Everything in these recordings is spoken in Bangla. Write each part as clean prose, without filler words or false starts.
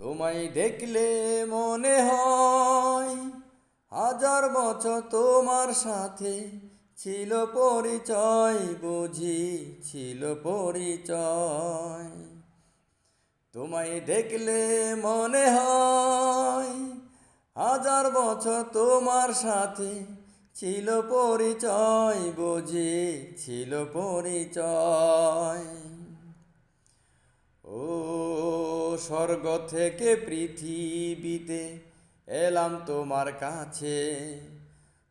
তোমায় দেখলে মনে হয় হাজার বছর তোমার সাথে ছিল পরিচয়, বুঝি ছিল পরিচয়। তোমায় দেখলে মনে হয় হাজার বছর তোমার সাথে ছিল পরিচয়, বুঝি ছিল পরিচয়। ও স্বর্গ থেকে পৃথিবীতে এলাম তোমার কাছে,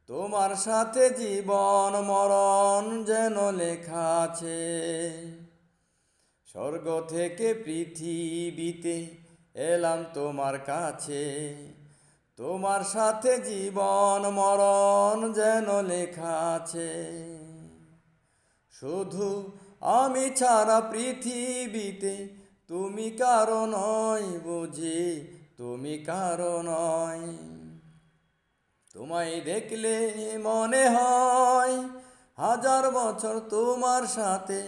তোমার সাথে জীবন মরণ যেন লেখা আছে। স্বর্গ থেকে পৃথিবীতে এলাম তোমার কাছে, তোমার সাথে জীবন মরণ যেন লেখা আছে। শুধু আমি ছাড়া পৃথিবীতে তুমি কারো নয়, বুঝি তুমি কারো নয়। তোমায় দেখলে মনে হয় হাজার বছর তোমার সাথে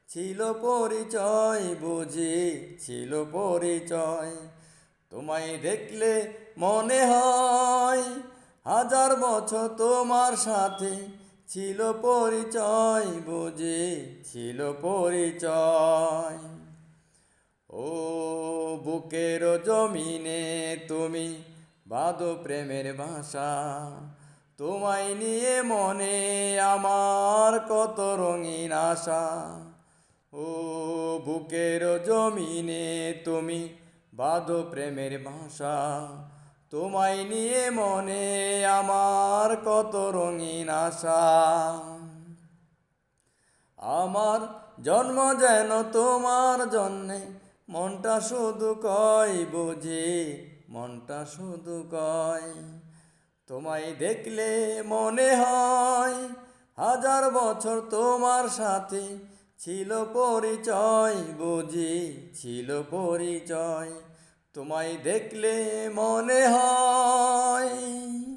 ছিল পরিচয়, বুঝি ছিল পরিচয়। তোমায় দেখলে মনে হয় হাজার বছর তোমার সাথে ছিল পরিচয়, বুঝি ছিল পরিচয়। ও বুকের জমিনে তুমি বাঁধো প্রেমের ভাষা, তোমায় নিয়ে মনে আমার কত রঙিন আশা। ও বুকের জমিনে তুমি বাঁধো প্রেমের ভাষা, তোমায় নিয়ে মনে আমার কত রঙিন আশা। আমার জন্ম যেন তোমার জন্যে, মনটা শুধু কয়, বুঝি মনটা শুধু কয়। তোমায় দেখলে মনে হয় হাজার বছর তোমার সাথে ছিল পরিচয়, বুঝি ছিল পরিচয়। তোমায় দেখলে মনে হয়।